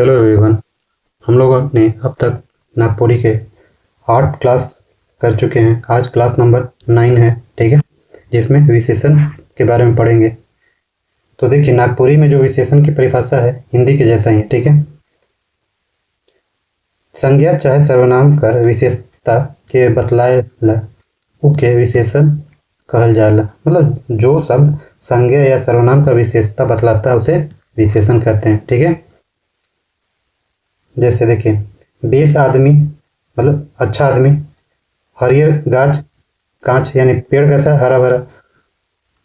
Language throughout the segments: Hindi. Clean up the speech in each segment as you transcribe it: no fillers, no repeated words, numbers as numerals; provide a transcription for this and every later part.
Hello everyone. हम लोगों ने अब तक नागपुरी के 8 क्लास कर चुके हैं। आज क्लास नंबर 9 है, ठीक है, जिसमें विशेषण के बारे में पढ़ेंगे। तो देखिए, नागपुरी में जो विशेषण की परिभाषा है हिंदी के जैसा ही है, ठीक है। संज्ञा चाहे सर्वनाम कर विशेषता के बतलाएला उके विशेषण कहल जाला। मतलब जो शब्द संज्ञा या सर्वनाम का विशेषता बतलाता है उसे विशेषण कहते हैं, ठीक है। जैसे देखिए, बेस आदमी मतलब अच्छा आदमी, हरियर गाछ कांच यानी पेड़ कैसा हरा भरा,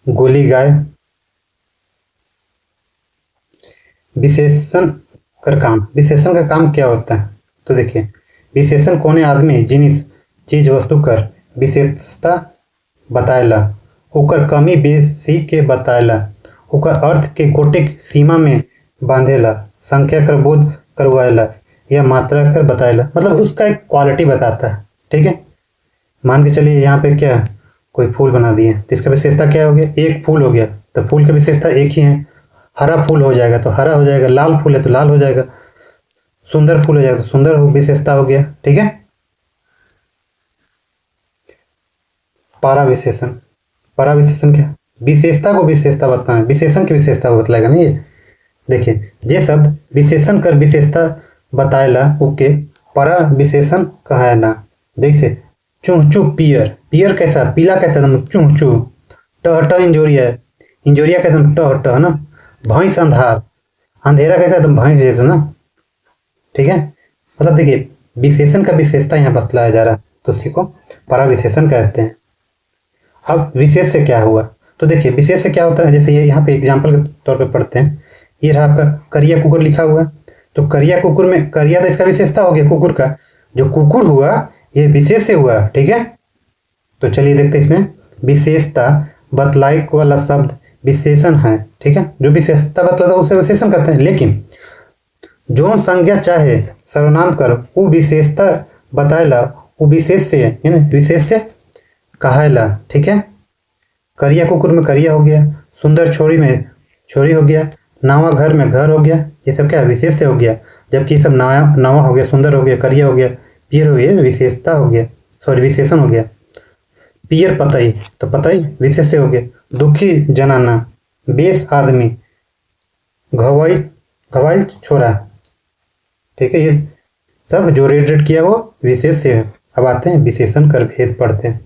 गोली गाय। विशेषण का काम क्या होता है? तो देखिए, विशेषण कोने आदमी जिनिस चीज वस्तु कर विशेषता बताएला, ओकर कमी बेसी के बताएला, ओकर अर्थ के गोटिक सीमा में बांधेला, संख्या कर बोध करवाएला या मात्रा कर बताएला। मतलब उसका एक क्वालिटी बताता है, ठीक है। मान के चलिए यहाँ पे क्या कोई फूल बना दिए तो इसका विशेषता क्या हो गया? एक फूल हो गया, तो फूल की विशेषता एक ही है। हरा फूल हो जाएगा तो हरा हो जाएगा, लाल फूल है तो लाल हो जाएगा, सुंदर फूल हो जाएगा तो सुंदर विशेषता हो गया, ठीक है। पारा विशेषण क्या? विशेषता को विशेषता बताना, विशेषण की विशेषता को बतलाएगा ना ये। देखिए, जे शब्द विशेषण कर विशेषता बताएला ओके परा विशेषण कहायना। जैसे चूह चू पियर, पियर कैसा? पीला कैसा? चूह चू। टह इंजोरिया कैसा? टह ना। भैंस अंधार, अंधेरा कैसा? तुम भैंस जैसा ना, ठीक है। मतलब देखिए, विशेषण का विशेषता यहाँ बतलाया जा रहा है तो उसी को परा विशेषण कहते हैं। अब विशेष से क्या हुआ? तो देखिए, विशेष से क्या होता है, जैसे ये यहाँ पे एग्जाम्पल के तौर पे पढ़ते हैं। ये रहा आपका करिया कुकुर लिखा हुआ है, तो करिया कुकुर में करिया तो इसका विशेषता हो गया कुकुर का, जो कुकुर हुआ ये विशेष से हुआ, ठीक है। तो चलिए देखते हैं इसमें विशेषता बतलाई वाला शब्द विशेषण है, ठीक है। जो विशेषता बतलाता है उसे विशेषण कहते हैं। लेकिन जो संज्ञा चाहे सर्वनाम कर वो विशेषता बताएला वो विशेष से यानी विशेष से कहायला, ठीक है। करिया कुकुर में करिया हो गया, सुंदर छोरी में छोरी हो गया, नावा घर में घर हो गया, ये सब क्या विशेष से हो गया। जबकि सब नावा हो गया, सुंदर हो गया, करिया हो गया, पियर हो गया, विशेषता हो गया, सॉरी विशेषण हो गया। पियर पतई तो पतई विशेष से हो गया। दुखी जनाना, बेस आदमी, घवाइल छोरा, ठीक है। ये सब जो रेड किया वो विशेष से है। अब आते हैं विशेषण कर भेद पढ़ते हैं।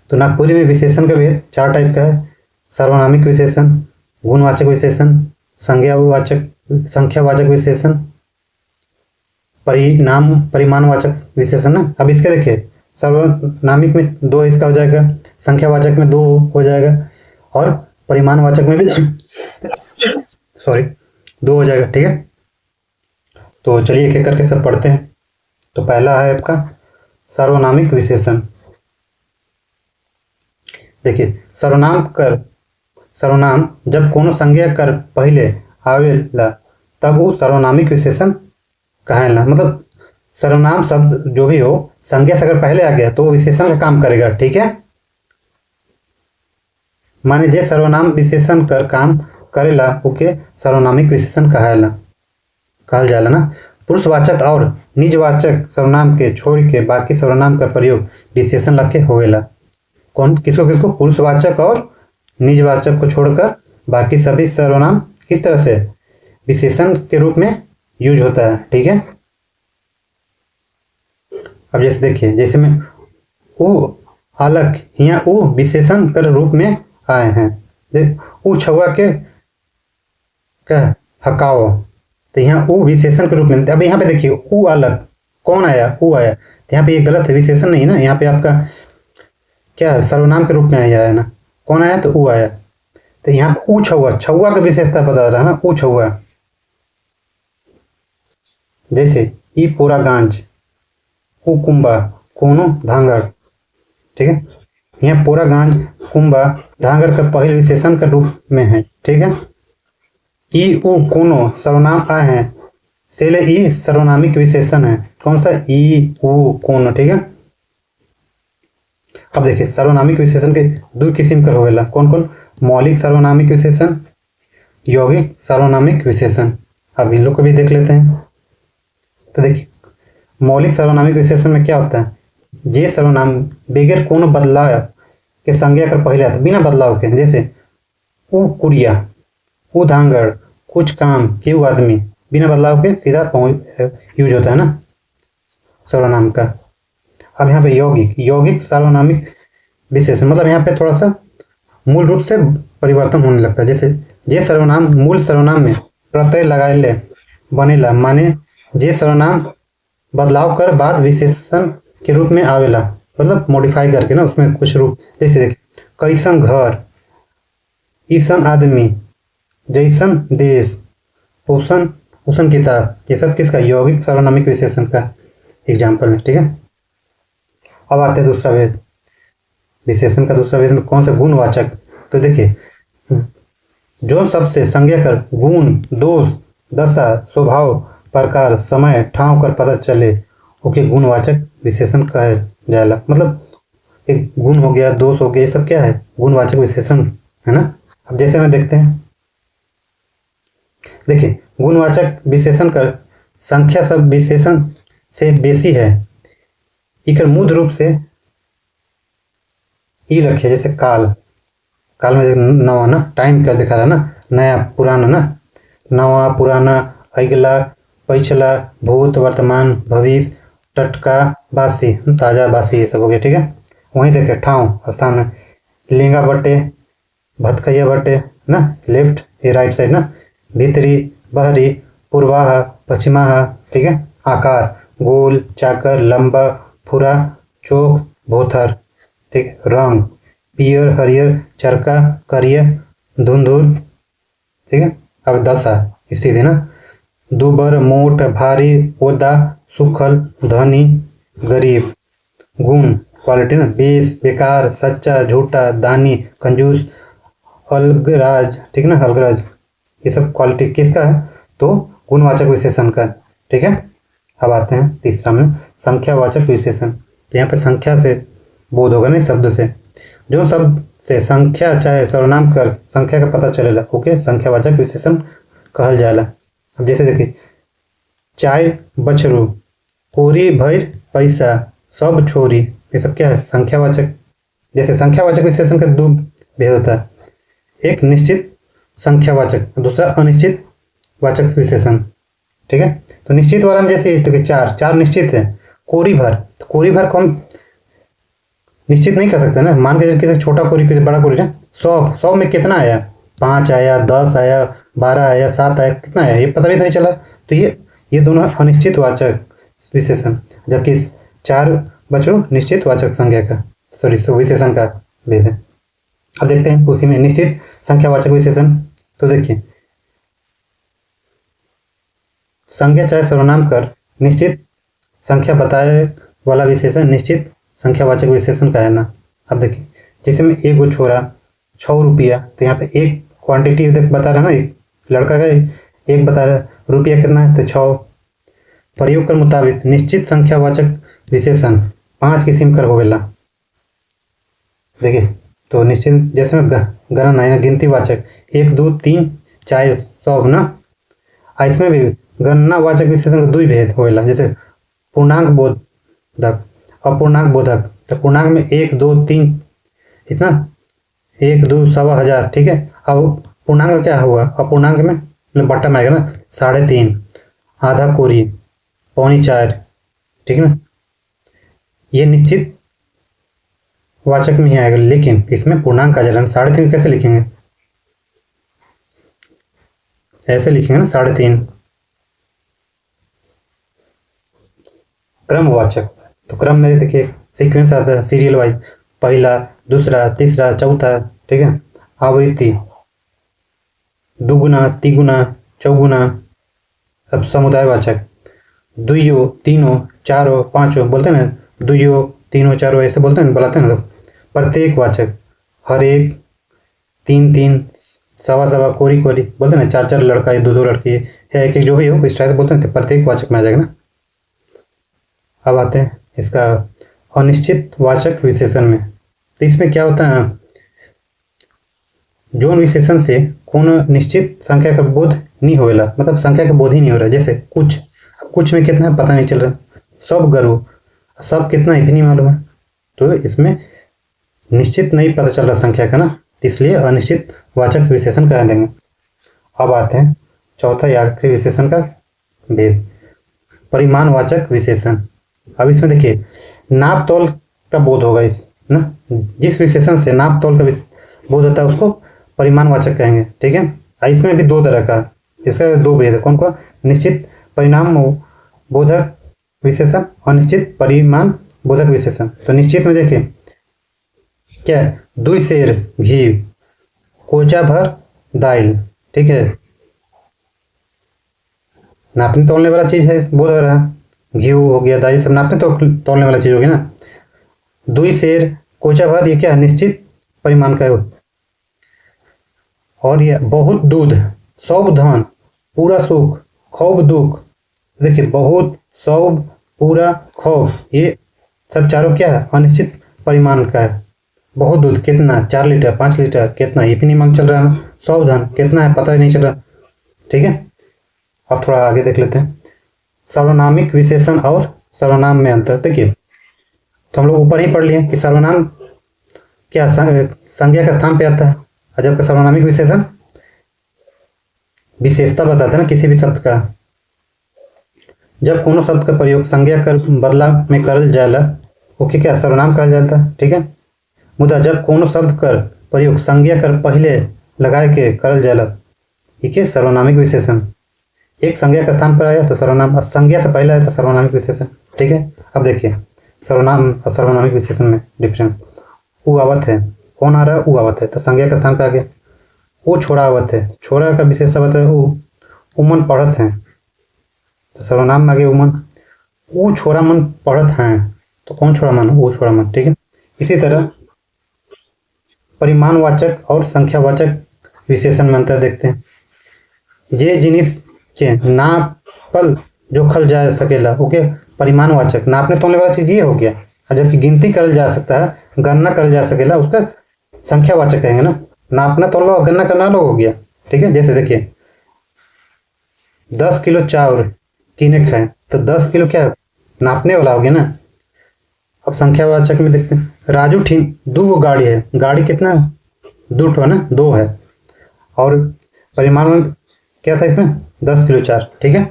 तो नागपुरी में विशेषण का भेद 4 टाइप का है। सर्वनामिक विशेषण, गुणवाचक विशेषण, संख्यावाचक विशेषण, परिमाणवाचक विशेषण ना। अब इसके देखिए, सर्वनामिक में 2 इसका हो जाएगा, संख्यावाचक में 2 हो जाएगा और परिमाणवाचक में भी 2 हो जाएगा, ठीक है। तो चलिए एक एक करके सब पढ़ते हैं। तो पहला है आपका सर्वनामिक विशेषण। देखिए, सर्वनाम जब कोनो संज्ञा कर पहले आवेला तब वो सर्वनामिक विशेषण कहेला। मतलब सर्वनाम शब्द जो भी हो, संज्ञा से अगर पहले आ गया तो वो विशेषण का काम करेगा, ठीक है। माने जे सर्वनाम विशेषण कर काम करेला ओके सर्वनामिक विशेषण कहल जाला ना। पुरुषवाचक और निजवाचक सर्वनाम के छोड़ के बाकी सर्वनाम का प्रयोग विशेषण लग के होवेला। किसको? पुरुषवाचक और निजवाचक को छोड़कर बाकी सभी सर्वनाम किस तरह से विशेषण के रूप में यूज होता है, ठीक है। अब जैसे देखिए, जैसे में ऊ अलग यहाँ ऊ विशेषण कर रूप में आए हैं। ऊ छुआ के क्या हकाओ, तो यहाँ ऊ विशेषण के रूप में। अब यहाँ पे देखिए, ऊ अलग कौन आया? ऊ आया, तो यहाँ पे ये गलत है, विशेषण नहीं ना। यहाँ पे आपका क्या सर्वनाम के रूप में आया है ना। कौन आया? तो ऊ आया। तो यहाँ ऊ छुआ की विशेषता बता रहा है ना, ऊ छुआ। जैसे ई पूरा गांज, ऊ कुंबा, कोनो धांगड़, ठीक है। यहाँ पूरा गांज कुंबा धांगड़ का पहले विशेषण के रूप में है, ठीक है। ई ऊ कोनो सर्वनाम आए हैं, सेले ई सर्वनामिक विशेषण है। कौन सा? ई ऊ कोनो, ठीक है। अब देखिए, सर्वनामिक विशेषण के 2 किस्म कर होवेला। कौन? मौलिक सर्वनामिक विशेषण, यौगिक सर्वनामिक विशेषण। अब इन लोग को भी देख लेते हैं। तो देखिए मौलिक सार्वनामिक विशेषण में क्या होता है, जे सर्वनाम बगैर कोनो बदलाव के संज्ञा कर पहले आता, बिना बदलाव के, जैसे ऊ कुड़िया, ऊ धांगड़, कुछ काम, केहू आदमी, बिना बदलाव के सीधा यूज होता है ना सर्वनाम का। अब यहाँ पे यौगिक, यौगिक सार्वनामिक विशेषण मतलब यहाँ पे थोड़ा सा मूल रूप से परिवर्तन होने लगता है। जैसे जे सर्वनाम मूल सर्वनाम में प्रत्यय लगाए बनेला, माने जे सर्वनाम बदलाव कर बाद विशेषण के रूप में आवेला, मतलब मॉडिफाई करके ना उसमें कुछ रूप। जैसे देखिए कैसन घर, ईसन आदमी, जैसन देश, उसन उसन किताब, ये सब किसका, यौगिक सार्वनामिक विशेषण का एग्जाम्पल है। ठीक है, अब आते हैं दूसरा भेद, विशेषण का दूसरा भेद में कौन सा, गुणवाचक। तो देखिए जो शब्द से संज्ञा कर गुण, दोष, दशा, स्वभाव, प्रकार, समय, ठाव कर पता चले ओके गुणवाचक विशेषण कहा जाएगा। मतलब एक गुण हो गया, दोष हो गया, ये सब क्या है, गुणवाचक विशेषण है ना। अब जैसे में देखते हैं, देखिए गुणवाचक विशेषण कर संख्या सब विशेषण से बेसी है, इकर मूल रूप से ई रखे। जैसे काल, काल में नवा ना, टाइम कर दिखा रहा ना, नया पुराना ना, नवा पुराना, अगला पिछला, भूत वर्तमान भविष्य, टटका बासी, ताजा बासी, ये सब हो गया। ठीक है, वहीं देखे ठाव स्थान में लिंगा बटे, भतकैया बटे ना, लेफ्ट ये राइट साइड ना, भीतरी, बहरी, पूर्वाह, पश्चिमाह। ठीक है, आकार गोल, चाकर, लंबा, फुरा, चौक, भोथर। ठीक है, रंग पियर, हरियर, चरका, करिया, धुंधुल। ठीक है, अब दशा स्थिति ना, दुबर, मोट, भारी, ओदा, सुखल, धनी, गरीब। गुण क्वालिटी ना, बेस, बेकार, सच्चा, झूठा, दानी, कंजूस, अलगराज। ठीक है ना, अलगराज, ये सब क्वालिटी किसका है, तो गुणवाचक विशेषण का। ठीक है, अब आते हैं तीसरा में संख्यावाचक विशेषण। तो यहाँ पे संख्या से बोध होगा नहीं, शब्द से, जो शब्द से संख्या चाहे सर्वनाम कर संख्या का पता चलेला ओके संख्यावाचक विशेषण कहल जाएला। अब जैसे देखिए चाय बछरू, कोरी भैर पैसा, सब छोरी, ये सब क्या है, संख्यावाचक। जैसे संख्यावाचक विशेषण का दो भेद होता है, एक निश्चित संख्यावाचक, दूसरा अनिश्चित वाचक विशेषण। ठीक है, तो निश्चित वाला में जैसे तो कि चार निश्चित है, कोरी भर, तो कोरी भर को हम निश्चित नहीं कर सकते ना, मान के किसी छोटा कोरी किसी बड़ा कोरी ना, 100 में कितना आया, 5 आया, 10 आया, 12 आया, 7 आया, कितना आया ये पता भी नहीं चला। तो ये दोनों अनिश्चित वाचक विशेषण, जबकि 4 बछड़ों निश्चित वाचक संज्ञा का विशेषण का भेद है। अब देखते हैं उसी में निश्चित संख्यावाचक विशेषण। तो देखिए संज्ञा चाहे सर्वनाम कर निश्चित संख्या बताए वाला विशेषण निश्चित संख्यावाचक विशेषण का है ना। अब देखिए जैसे में एक छोरा 6 रुपया, तो यहाँ पे एक क्वांटिटी बता रहा है ना, एक लड़का का एक बता रहा है, रुपया कितना है तो 6। प्रयोग के मुताबिक निश्चित संख्यावाचक विशेषण 5 किस्म कर होवेला। देखिए तो निश्चित जैसे में गणना है गिनतीवाचक 1 2 3 4 सब ना, इसमें भी गणनावाचक विशेषण का 2 भेद होवेला। जैसे पूर्णांक बोधक, अपूर्णांक बोधक। तो पूर्णांक में 1 2 3 इतना 1 2 सवा हजार। ठीक है, अब पूर्णांक में क्या हुआ, अपूर्णांक में बट्टा में आएगा ना 3.5, आधा कोरी, 3.25। ठीक है ना, ये निश्चित वाचक में ही आएगा, लेकिन इसमें पूर्णांक आ जाएगा। 3.5 कैसे लिखेंगे, ऐसे लिखेंगे ना 3.5। क्रमवाचक, तो क्रम में देखिए सीक्वेंस आता है सीरियल वाइज, पहला, दूसरा, तीसरा, चौथा। ठीक है, आवृत्ति दुगुना, तिगुना, चौगुना। अब समुदायवाचक दुइयो, तीनों, चारों, पांचों बोलते हैं ना, दुइयो, तीनों, चारों ऐसे बोलते हैं, बुलाते हैं ना। तो प्रत्येक वाचक हर एक, 3 3, सवा सवा, कोरी कोरी बोलते हैं ना, 4 4 लड़का है, 2 2 लड़की है, एक एक जो भी हो इस तरह से बोलते हैं, तो प्रत्येक वाचक में आ जाएगा ना। अब आते हैं इसका अनिश्चित वाचक विशेषण में। तो इसमें क्या होता है, जो विशेषण से कौन निश्चित संख्या का बोध नहीं होएला, मतलब संख्या का बोध ही नहीं हो रहा। जैसे कुछ, अब कुछ में कितना है पता नहीं चल रहा, सब गरु, सब कितना है भी नहीं मालूम है, तो इसमें निश्चित नहीं पता चल रहा संख्या का ना, इसलिए अनिश्चित वाचक विशेषण कह देंगे। अब आते हैं चौथा या आखिरी विशेषण का भेद, परिमाणवाचक विशेषण। अब इसमें देखिए नाप तोल का बोध होगा इस ना, जिस विशेषण से नाप तोल का बोध होता है उसको परिमाणवाचक कहेंगे, ठीक है। इसमें भी दो तरह का, इसका दो भेद है, कौन कौन, निश्चित परिणाम बोधक विशेषण, अनिश्चित परिमाण बोधक विशेषण। तो निश्चित में देखिए क्या है, 2 सेर घी, कोचा भर दाल, ठीक है, नापने तोलने वाला चीज है, बोध हो रहा है। घी हो गया, दाल, सब नापने तो तोलने वाला चीज होगी ना। 2 सेर कोचा भर, ये क्या है, निश्चित परिमाण का है। और ये बहुत दूध, सब धन, पूरा सुख, खूब दुख। देखिए बहुत, सब, पूरा, खूब, ये सब चारों क्या है, अनिश्चित परिमाण का है। बहुत दूध कितना, 4 लीटर, 5 लीटर, कितना ये भी नहीं मालूम चल रहा है। सब धन कितना है, पता ही नहीं चल रहा, ठीक है। अब थोड़ा आगे देख लेते हैं, सर्वनामिक विशेषण और सर्वनाम में अंतर। देखिए तो हम लोग ऊपर ही पढ़ लिए कि सर्वनाम क्या संज्ञा का स्थान पे आता है, और जबकि सर्वनामिक विशेषण विशेषता बताता है ना किसी भी शब्द का। जब कोनो शब्द का प्रयोग संज्ञा कर बदला में करल जाला ओके क्या सर्वनाम कहल जाता है, ठीक है। मुदा जब कोनो शब्द कर प्रयोग संज्ञा कर पहले लगाए के करल जाला ये सर्वनामिक विशेषण। एक संज्ञा का स्थान पर आया तो सर्वनाम, संज्ञा से पहले आया तो सर्वनामिक विशेषण, ठीक है। अब देखिए सर्वनाम और सर्वनामिक विशेषण में डिफरेंस। ऊ आवत है, कौन आ रहा है, ऊ आवत है, तो संज्ञा का स्थान पे आ गया। वो छोड़ा आवत है, छोड़ा का विशेष आवत है ऊ, उमन पढ़त हैं तो सर्वनाम में आ गया उमन। वो छोरा मन पढ़त हैं तो कौन छोरा मन, वो छोरा मन, ठीक है। इसी तरह परिमाणवाचक और संख्यावाचक विशेषण में अंतर देखते हैं। जे जिनिस के नापल जोखल जा सकेला ओके परिमाणवाचक, नापने तोलने वाला चीज ये हो गया, और जबकि गिनती करल जा सकता है, गणना करल जा सकेला, उसका संख्यावाचक कहेंगे ना। नापना तोलना और गणना करना अलग हो गया, ठीक है। जैसे देखिए 10 किलो चावल किने खाए तो 10 किलो क्या नापने वाला हो गया ना। अब संख्यावाचक में देखते हैं, राजू ठीक 2 गाड़ी है, गाड़ी कितना है, 2 ठो ना, 2 है, और परिमाण में क्या था इसमें 10 किलो 4, ठीक है।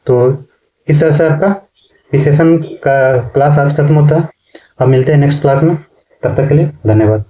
तो इस तरह से आपका विशेषण का क्लास आज खत्म होता है। अब मिलते हैं नेक्स्ट क्लास में, तब तक के लिए धन्यवाद।